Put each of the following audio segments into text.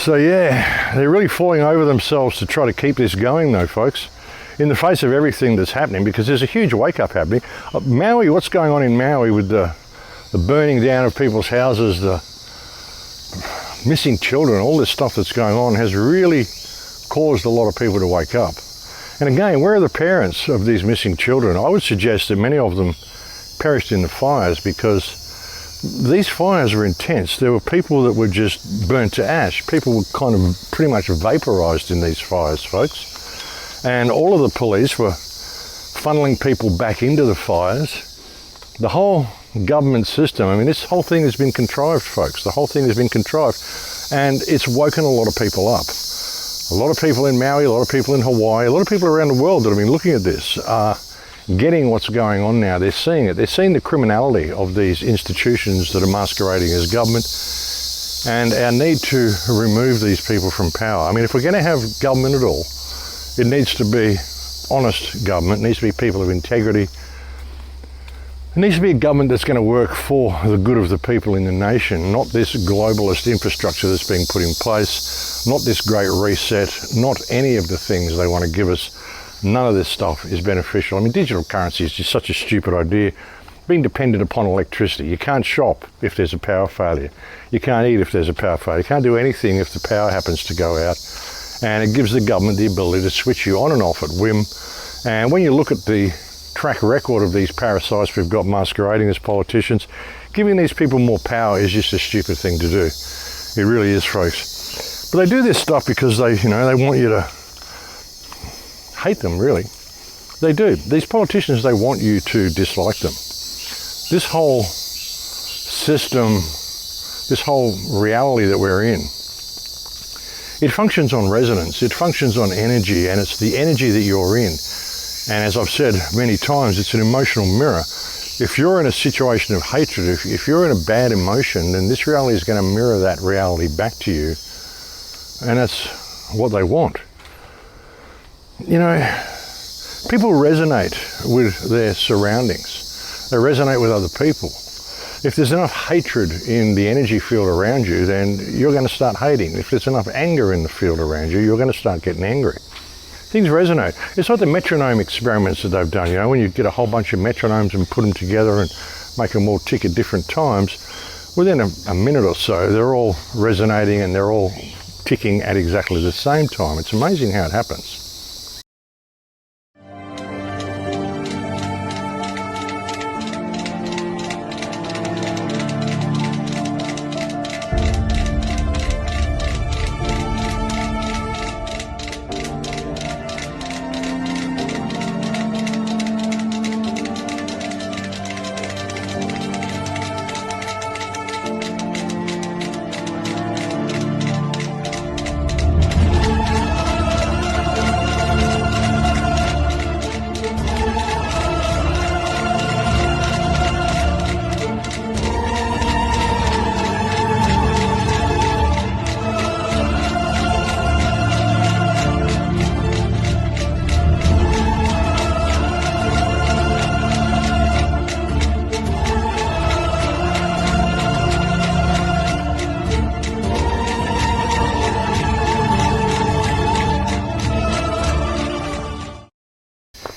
So yeah, they're really falling over themselves to try to keep this going though, folks, in the face of everything that's happening, because there's a huge wake-up happening. Maui, what's going on in Maui with the burning down of people's houses, the missing children, all this stuff that's going on has really caused a lot of people to wake up. And again, where are the parents of these missing children? I would suggest that many of them perished in the fires, because these fires were intense. There were people that were just burnt to ash. People were kind of pretty much vaporized in these fires, folks. And all of the police were funneling people back into the fires. The whole government system, I mean, this whole thing has been contrived, folks. The whole thing has been contrived, and it's woken a lot of people up. A lot of people in Maui, a lot of people in Hawaii, a lot of people around the world that have been looking at this are getting what's going on now. They're seeing it. They're seeing the criminality of these institutions that are masquerading as government, and our need to remove these people from power. I mean, if we're going to have government at all, it needs to be honest government. It needs to be people of integrity. It needs to be a government that's going to work for the good of the people in the nation, not this globalist infrastructure that's being put in place, not this great reset, not any of the things they want to give us. None of this stuff is beneficial. I mean, digital currency is just such a stupid idea. Being dependent upon electricity. You can't shop if there's a power failure. You can't eat if there's a power failure. You can't do anything if the power happens to go out. And it gives the government the ability to switch you on and off at whim. And when you look at the track record of these parasites we've got masquerading as politicians, giving these people more power is just a stupid thing to do. It really is, folks. But they do this stuff because they want you to hate them, really. They do. These politicians, they want you to dislike them. This whole system, this whole reality that we're in, it functions on resonance, it functions on energy, and it's the energy that you're in. And as I've said many times, it's an emotional mirror. If you're in a situation of hatred, if you're in a bad emotion, then this reality is going to mirror that reality back to you. And that's what they want. You know, people resonate with their surroundings. They resonate with other people. If there's enough hatred in the energy field around you, then you're going to start hating. If there's enough anger in the field around you, you're going to start getting angry. Things resonate. It's like the metronome experiments that they've done, you know, when you get a whole bunch of metronomes and put them together and make them all tick at different times, within a minute or so, they're all resonating and they're all ticking at exactly the same time. It's amazing how it happens.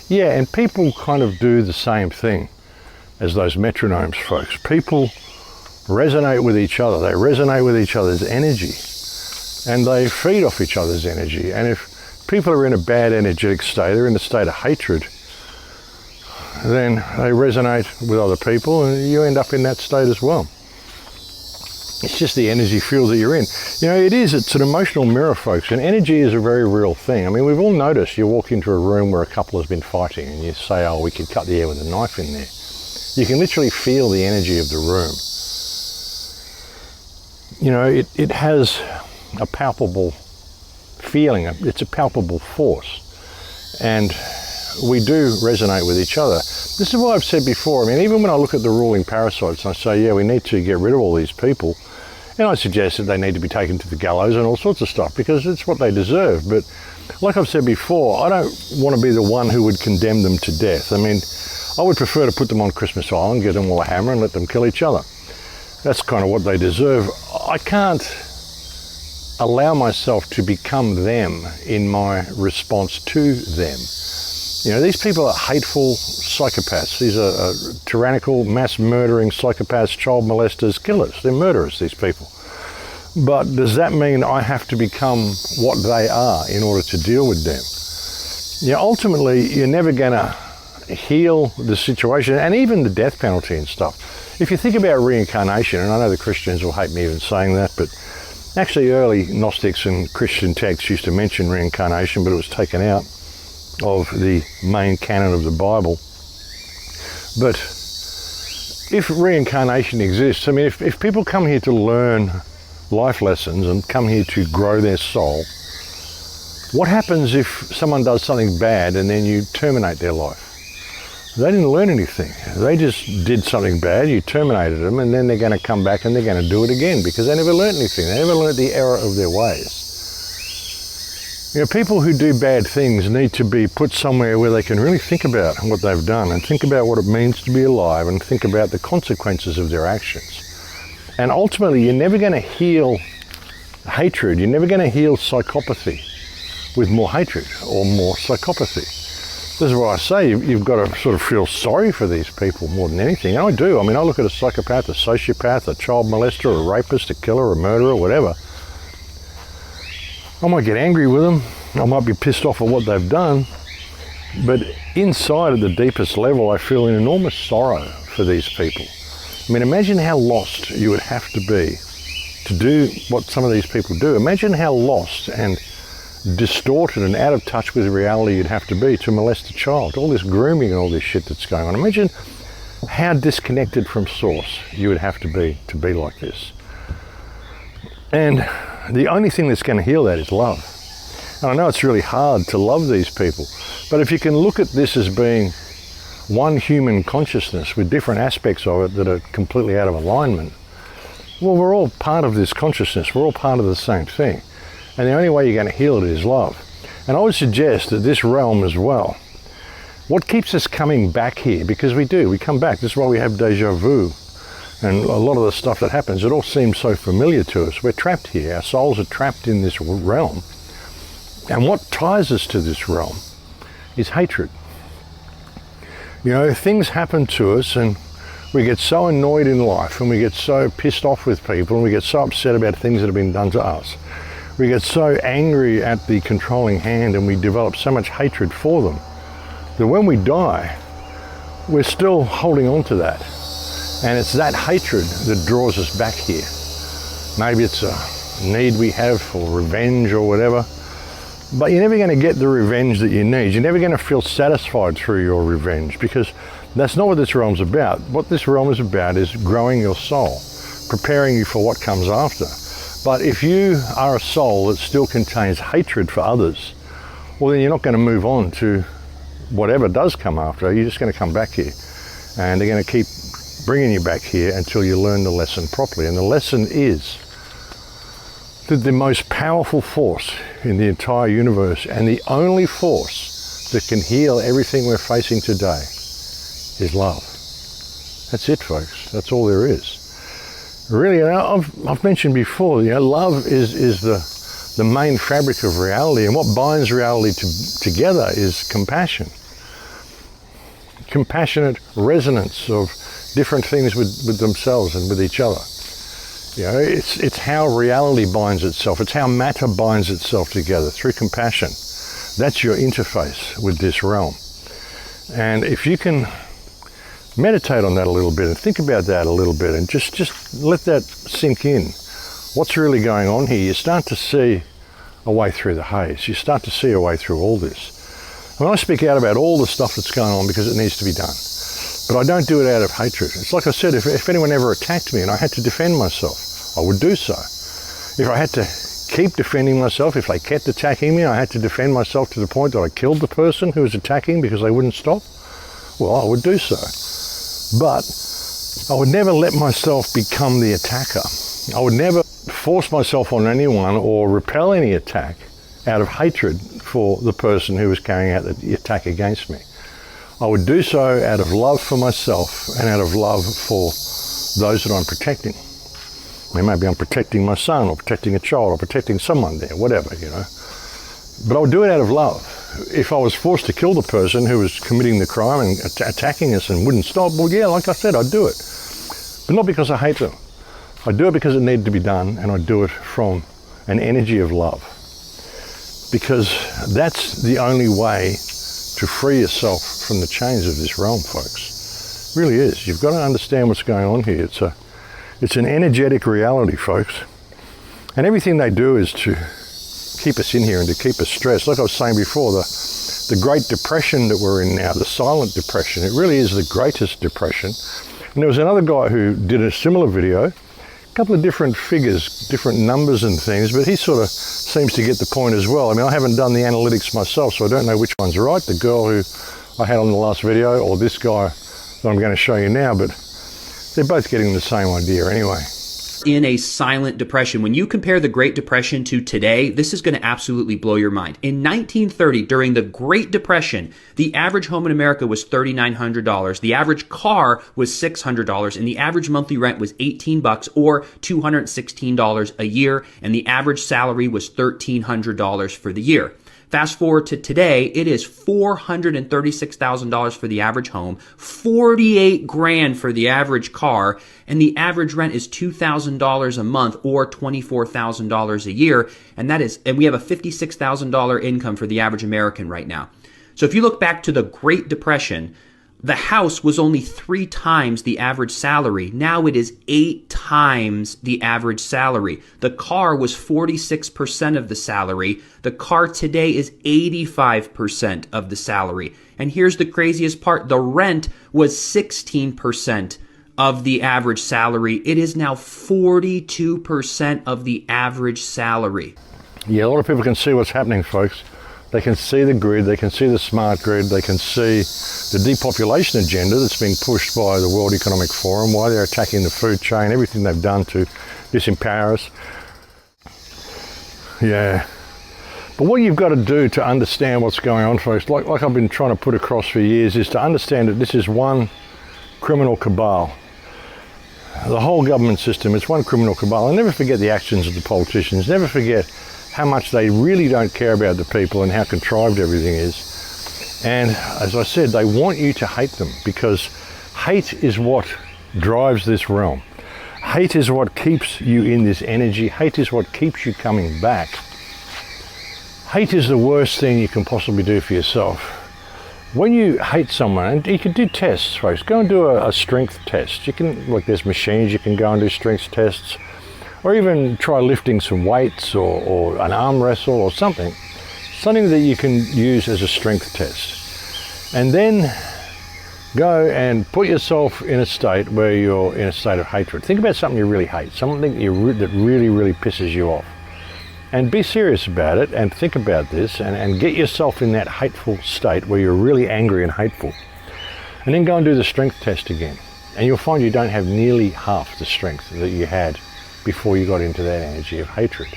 Yeah, and people kind of do the same thing as those metronomes, folks. People resonate with each other. They resonate with each other's energy, and they feed off each other's energy. And if people are in a bad energetic state, they're in a state of hatred, then they resonate with other people, and you end up in that state as well. It's just the energy field that you're in. You know, it's an emotional mirror, folks, and energy is a very real thing. I mean, we've all noticed, you walk into a room where a couple has been fighting and you say, oh, we could cut the air with a knife in there. You can literally feel the energy of the room. You know, it has a palpable feeling, it's a palpable force, and we do resonate with each other. This is what I've said before. I mean, even when I look at the ruling parasites and I say, yeah, we need to get rid of all these people, and I suggest that they need to be taken to the gallows and all sorts of stuff because it's what they deserve. But like I've said before, I don't want to be the one who would condemn them to death. I mean, I would prefer to put them on Christmas Island, give them all a hammer and let them kill each other. That's kind of what they deserve. I can't allow myself to become them in my response to them. You know, these people are hateful psychopaths. These are tyrannical, mass-murdering psychopaths, child molesters, killers. They're murderers, these people. But does that mean I have to become what they are in order to deal with them? You know, ultimately, you're never going to heal the situation, and even the death penalty and stuff. If you think about reincarnation, and I know the Christians will hate me even saying that, but actually early Gnostics and Christian texts used to mention reincarnation, but it was taken out of the main canon of the Bible. But if reincarnation exists, I mean, if people come here to learn life lessons and come here to grow their soul, what happens if someone does something bad and then you terminate their life? They didn't learn anything. They just did something bad, you terminated them, and then they're going to come back and they're going to do it again because they never learned anything. They never learned the error of their ways. You know, people who do bad things need to be put somewhere where they can really think about what they've done and think about what it means to be alive and think about the consequences of their actions. And ultimately, you're never going to heal hatred. You're never going to heal psychopathy with more hatred or more psychopathy. This is why I say you've got to sort of feel sorry for these people more than anything. And I do. I mean, I look at a psychopath, a sociopath, a child molester, a rapist, a killer, a murderer, whatever. I might get angry with them. I might be pissed off at what they've done. But inside at the deepest level, I feel an enormous sorrow for these people. I mean, imagine how lost you would have to be to do what some of these people do. Imagine how lost and distorted and out of touch with reality you'd have to be to molest a child. All this grooming and all this shit that's going on. Imagine how disconnected from source you would have to be like this. And the only thing that's going to heal that is love. And I know it's really hard to love these people, but if you can look at this as being one human consciousness with different aspects of it that are completely out of alignment, well, we're all part of this consciousness. We're all part of the same thing. And the only way you're going to heal it is love. And I would suggest that this realm as well, what keeps us coming back here, because we come back, this is why we have deja vu, and a lot of the stuff that happens, it all seems so familiar to us. We're trapped here, our souls are trapped in this realm. And what ties us to this realm is hatred. You know, things happen to us and we get so annoyed in life and we get so pissed off with people and we get so upset about things that have been done to us. We get so angry at the controlling hand and we develop so much hatred for them that when we die, we're still holding on to that. And it's that hatred that draws us back here. Maybe it's a need we have for revenge or whatever, but you're never going to get the revenge that you need. You're never going to feel satisfied through your revenge because that's not what this realm's about. What this realm is about is growing your soul, preparing you for what comes after. But if you are a soul that still contains hatred for others, well, then you're not going to move on to whatever does come after. You're just going to come back here. And they're going to keep bringing you back here until you learn the lesson properly. And the lesson is that the most powerful force in the entire universe and the only force that can heal everything we're facing today is love. That's it, folks. That's all there is. Really, I've mentioned before, love is the main fabric of reality, and what binds reality together is compassion. Compassionate resonance of different things with themselves and with each other. It's how reality binds itself. It's how matter binds itself together through compassion. That's your interface with this realm. And if you can meditate on that a little bit and think about that a little bit and just let that sink in. What's really going on here? You start to see a way through the haze. You start to see a way through all this. When I speak out about all the stuff that's going on because it needs to be done, but I don't do it out of hatred. It's like I said, if anyone ever attacked me and I had to defend myself, I would do so. If I had to keep defending myself, if they kept attacking me, I had to defend myself to the point that I killed the person who was attacking because they wouldn't stop, well, I would do so. But I would never let myself become the attacker. I would never force myself on anyone or repel any attack out of hatred for the person who was carrying out the attack against me. I would do so out of love for myself and out of love for those that I'm protecting. I mean, maybe I'm protecting my son or protecting a child or protecting someone there, whatever, you know. But I would do it out of love. If I was forced to kill the person who was committing the crime and attacking us and wouldn't stop, well, yeah, like I said, I'd do it. But not because I hate them. I do it because it needed to be done, and I do it from an energy of love. Because that's the only way to free yourself from the chains of this realm, folks. It really is. You've got to understand what's going on here. It's an energetic reality, folks. And everything they do is to keep us in here and to keep us stressed. Like I was saying before, the Great Depression that we're in now, the silent depression, it really is the greatest depression. And there was another guy who did a similar video, a couple of different figures, different numbers and things, but he sort of seems to get the point as well. I mean, I haven't done the analytics myself, so I don't know which one's right, the girl who I had on the last video or this guy that I'm going to show you now, but they're both getting the same idea anyway. In a silent depression. When you compare the Great Depression to today, this is going to absolutely blow your mind. In 1930, during the Great Depression, the average home in America was $3,900. The average car was $600, and the average monthly rent was $18 or $216 a year, and the average salary was $1,300 for the year. Fast forward to today, it is $436,000 for the average home, $48,000 for the average car, and the average rent is $2,000 a month or $24,000 a year, and we have a $56,000 income for the average American right now. So if you look back to the Great Depression, the house was only 3 times the average salary. Now it is 8 times the average salary. The car was 46% of the salary. The car today is 85% of the salary. And here's the craziest part. The rent was 16% of the average salary. It is now 42% of the average salary. Yeah, a lot of people can see what's happening, folks. They can see the grid, they can see the smart grid, they can see the depopulation agenda that's been pushed by the World Economic Forum, why they're attacking the food chain, everything they've done to disempower us. Yeah. But what you've got to do to understand what's going on, folks, like I've been trying to put across for years, is to understand that this is one criminal cabal. The whole government system is one criminal cabal. And never forget the actions of the politicians, never forget how much they really don't care about the people and how contrived everything is. And as I said, they want you to hate them because hate is what drives this realm. Hate is what keeps you in this energy. Hate is what keeps you coming back. Hate is the worst thing you can possibly do for yourself. When you hate someone, and you can do tests, folks, go and do a strength test. You can, like there's machines, you can go and do strength tests. Or even try lifting some weights or an arm wrestle or something that you can use as a strength test. And then go and put yourself in a state where you're in a state of hatred. Think about something you really hate, something that really, really pisses you off. And be serious about it and think about this and get yourself in that hateful state where you're really angry and hateful. And then go and do the strength test again. And you'll find you don't have nearly half the strength that you had before you got into that energy of hatred.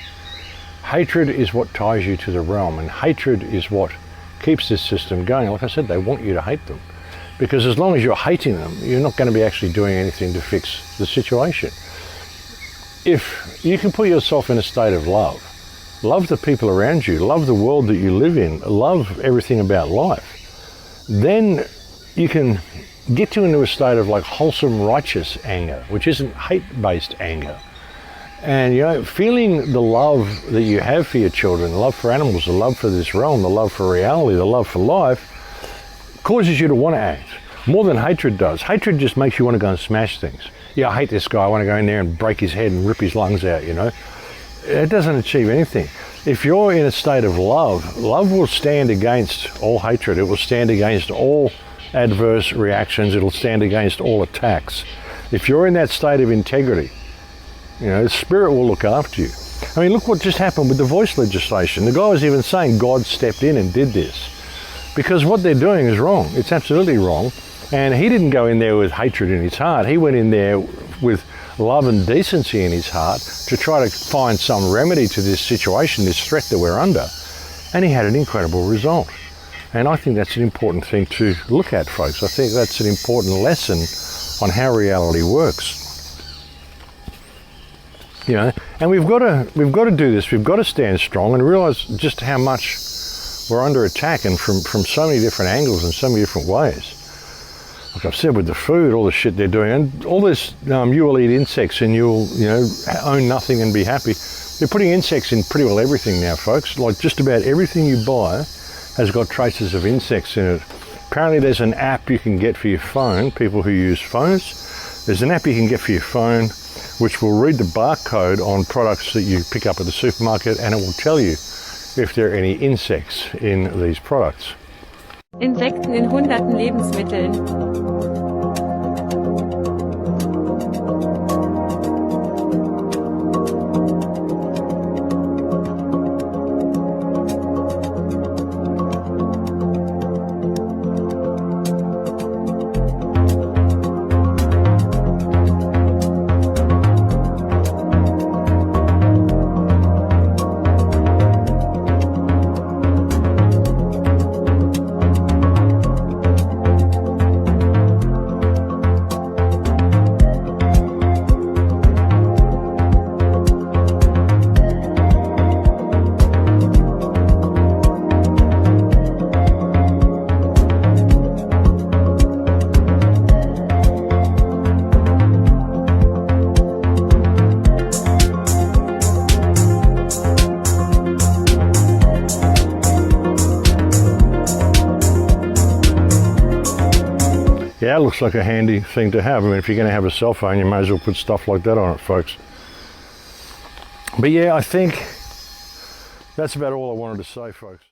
Hatred is what ties you to the realm, and hatred is what keeps this system going. Like I said, they want you to hate them. Because as long as you're hating them, you're not going to be actually doing anything to fix the situation. If you can put yourself in a state of love the people around you, love the world that you live in, love everything about life, then you can get you into a state of like wholesome, righteous anger, which isn't hate-based anger. And, you know, feeling the love that you have for your children, the love for animals, the love for this realm, the love for reality, the love for life, causes you to want to act more than hatred does. Hatred just makes you want to go and smash things. Yeah, I hate this guy. I want to go in there and break his head and rip his lungs out, you know. It doesn't achieve anything. If you're in a state of love, love will stand against all hatred. It will stand against all adverse reactions. It'll stand against all attacks. If you're in that state of integrity, you know, the spirit will look after you. I mean, look what just happened with the voice legislation. The guy was even saying God stepped in and did this. Because what they're doing is wrong. It's absolutely wrong. And he didn't go in there with hatred in his heart. He went in there with love and decency in his heart to try to find some remedy to this situation, this threat that we're under. And he had an incredible result. And I think that's an important thing to look at, folks. I think that's an important lesson on how reality works. You know, and we've got to do this. We've got to stand strong and realize just how much we're under attack, and from so many different angles and so many different ways. Like I've said with the food, all the shit they're doing, and all this, you will eat insects and you'll, own nothing and be happy. They're putting insects in pretty well everything now, folks. Like just about everything you buy has got traces of insects in it. Apparently there's an app you can get for your phone, people who use phones. There's an app you can get for your phone which will read the barcode on products that you pick up at the supermarket, and it will tell you if there are any insects in these products. Insekten in hunderten Lebensmitteln. Yeah, it looks like a handy thing to have. I mean, if you're going to have a cell phone, you may as well put stuff like that on it, folks. But yeah, I think that's about all I wanted to say, folks.